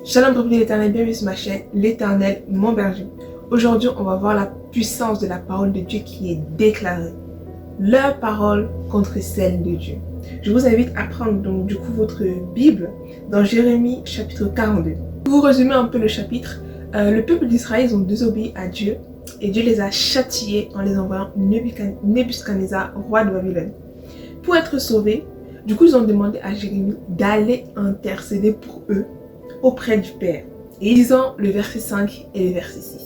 Shalom, peuple de l'Éternel, bienvenue sur ma chaîne, l'Éternel, mon berger. Aujourd'hui, on va voir la puissance de la parole de Dieu qui est déclarée. Leur parole contre celle de Dieu. Je vous invite à prendre donc du coup votre Bible dans Jérémie chapitre 42. Pour vous résumer un peu le chapitre, le peuple d'Israël ont désobéi à Dieu et Dieu les a châtiés en les envoyant Nebuchadnezzar, roi de Babylone. Pour être sauvés, du coup ils ont demandé à Jérémie d'aller intercéder pour eux auprès du Père. Et ils ont le verset 5 et le verset 6.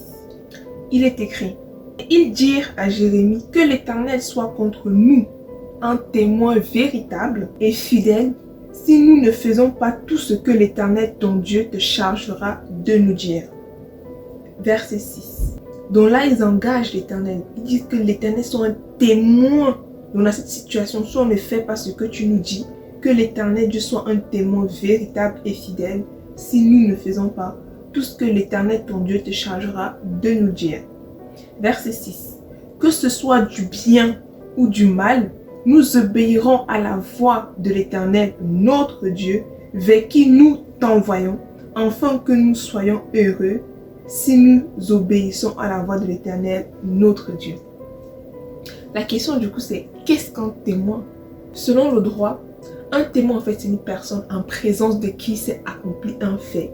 Il est écrit: ils dirent à Jérémie que l'Éternel soit contre nous un témoin véritable et fidèle si nous ne faisons pas tout ce que l'Éternel ton Dieu te chargera de nous dire. Verset 6. Donc là ils engagent l'Éternel. Ils disent que l'Éternel soit un témoin dans cette situation. Soit on ne fait pas ce que tu nous dis, que l'Éternel Dieu soit un témoin véritable et fidèle si nous ne faisons pas tout ce que l'Éternel ton Dieu te chargera de nous dire. Verset 6. Que ce soit du bien ou du mal, nous obéirons à la voix de l'Éternel notre Dieu, vers qui nous t'envoyons, afin que nous soyons heureux si nous obéissons à la voix de l'Éternel notre Dieu. La question du coup c'est, qu'est-ce qu'un témoin? Selon le droit, un témoin en fait c'est une personne en présence de qui s'est accompli un fait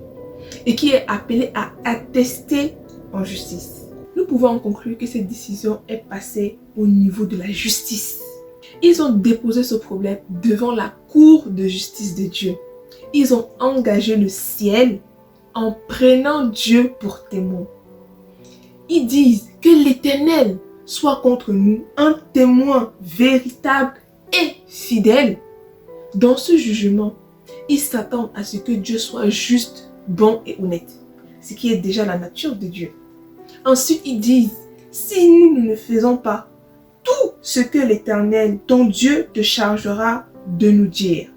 et qui est appelé à attester en justice. Nous pouvons en conclure que cette décision est passée au niveau de la justice. Ils ont déposé ce problème devant la cour de justice de Dieu. Ils ont engagé le ciel en prenant Dieu pour témoin. Ils disent que l'Éternel soit contre nous un témoin véritable et fidèle. Dans ce jugement, ils s'attendent à ce que Dieu soit juste, bon et honnête, ce qui est déjà la nature de Dieu. Ensuite, ils disent, si nous ne faisons pas tout ce que l'Éternel, ton Dieu, te chargera de nous dire.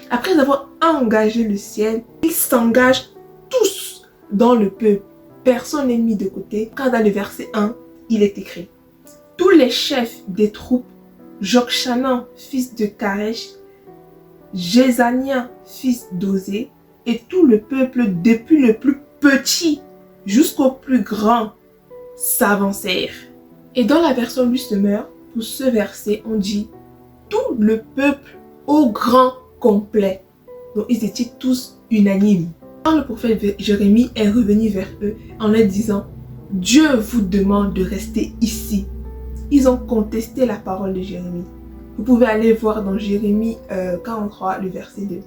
Après avoir engagé le ciel, ils s'engagent tous dans le peuple. Personne n'est mis de côté, car dans le verset 1, il est écrit: tous les chefs des troupes, Jokshanan, fils de Karesh, Jézania, fils d'Osée, et tout le peuple, depuis le plus petit jusqu'au plus grand, s'avancèrent. Et dans la version Louis Sommer, pour ce verset, on dit tout le peuple au grand complet. Donc ils étaient tous unanimes. Quand le prophète Jérémie est revenu vers eux en leur disant: Dieu vous demande de rester ici. Ils ont contesté la parole de Jérémie. Vous pouvez aller voir dans Jérémie 43, le verset 2.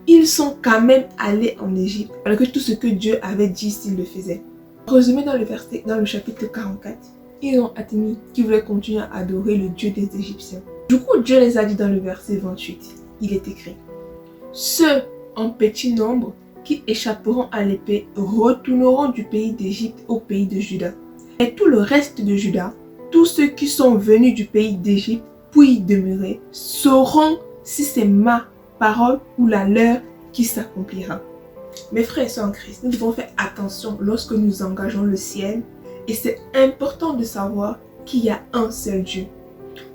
Ils sont quand même allés en Égypte, alors que tout ce que Dieu avait dit, s'ils le faisaient. Résumé dans le chapitre 44, ils ont admis qu'ils voulaient continuer à adorer le Dieu des Égyptiens. Du coup, Dieu les a dit dans le verset 28, il est écrit: ceux en petit nombre qui échapperont à l'épée retourneront du pays d'Égypte au pays de Juda. Et tout le reste de Juda, tous ceux qui sont venus du pays d'Égypte pour y demeurer, sauront si c'est ma parole ou la leur qui s'accomplira. Mes frères et sœurs en Christ, nous devons faire attention lorsque nous engageons le ciel, et c'est important de savoir qu'il y a un seul Dieu.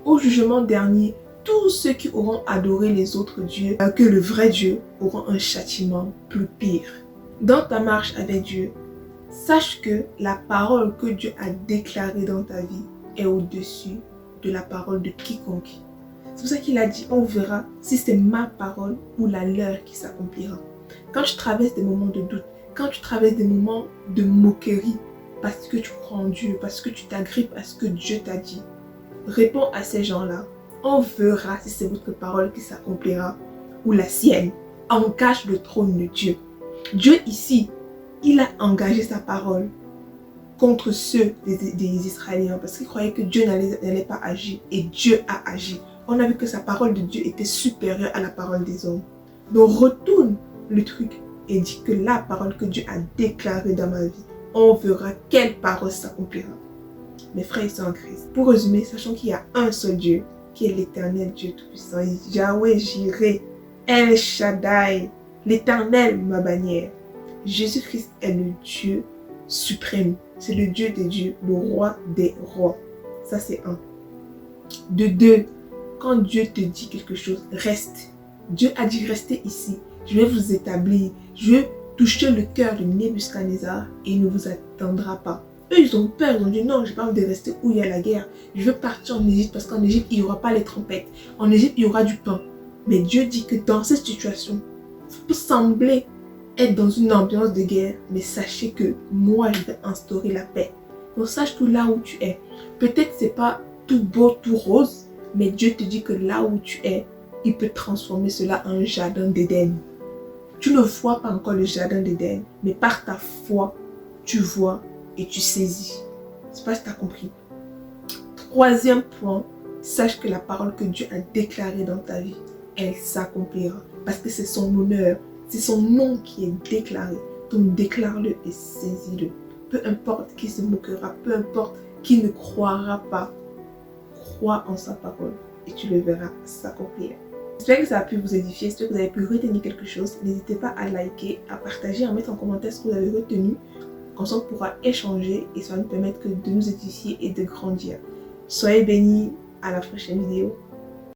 Au jugement dernier, tous ceux qui auront adoré les autres dieux que le vrai Dieu auront un châtiment plus pire. Dans ta marche avec Dieu, sache que la parole que Dieu a déclarée dans ta vie est au-dessus de la parole de quiconque. C'est pour ça qu'il a dit, on verra si c'est ma parole ou la leur qui s'accomplira. Quand tu traverses des moments de doute, quand tu traverses des moments de moquerie, parce que tu crois en Dieu, parce que tu t'agrippes à ce que Dieu t'a dit, réponds à ces gens-là. On verra si c'est votre parole qui s'accomplira ou la sienne. Engage le trône de Dieu. Dieu ici, il a engagé sa parole contre ceux des Israéliens parce qu'ils croyaient que Dieu n'allait pas agir, et Dieu a agi. On a vu que sa parole de Dieu était supérieure à la parole des hommes. Donc retourne le truc et dis que la parole que Dieu a déclarée dans ma vie, on verra quelle parole s'accomplira. Mes frères et sœurs en Christ, pour résumer, sachant qu'il y a un seul Dieu, qui est l'Éternel Dieu Tout-Puissant, Yahweh Jireh, El Shaddai, l'Éternel ma bannière. Jésus-Christ est le Dieu suprême, c'est le Dieu des dieux, le roi des rois. Ça c'est un. De deux, quand Dieu te dit quelque chose, reste. Dieu a dit restez ici, je vais vous établir, je vais touché le cœur de Nebuchadnezzar et il ne vous attendra pas. Eux, ils ont peur, ils ont dit non, j'ai pas envie de rester où il y a la guerre. Je veux partir en Égypte parce qu'en Égypte, il n'y aura pas les trompettes. En Égypte, il y aura du pain. Mais Dieu dit que dans cette situation, ça peut sembler être dans une ambiance de guerre, mais sachez que moi, je vais instaurer la paix. Donc sache que là où tu es, peut-être c'est pas tout beau, tout rose, mais Dieu te dit que là où tu es, il peut transformer cela en un jardin d'Éden. Tu ne vois pas encore le jardin d'Éden, mais par ta foi, tu vois et tu saisis. Je sais pas si tu as compris. Troisième point, sache que la parole que Dieu a déclarée dans ta vie, elle s'accomplira. Parce que c'est son honneur, c'est son nom qui est déclaré. Donc déclare-le et saisis-le. Peu importe qui se moquera, peu importe qui ne croira pas, crois en sa parole et tu le verras s'accomplir. J'espère que ça a pu vous édifier, j'espère que vous avez pu retenir quelque chose. N'hésitez pas à liker, à partager, à mettre en commentaire ce que vous avez retenu. Comme ça, on pourra échanger et ça va nous permettre de nous édifier et de grandir. Soyez bénis, à la prochaine vidéo.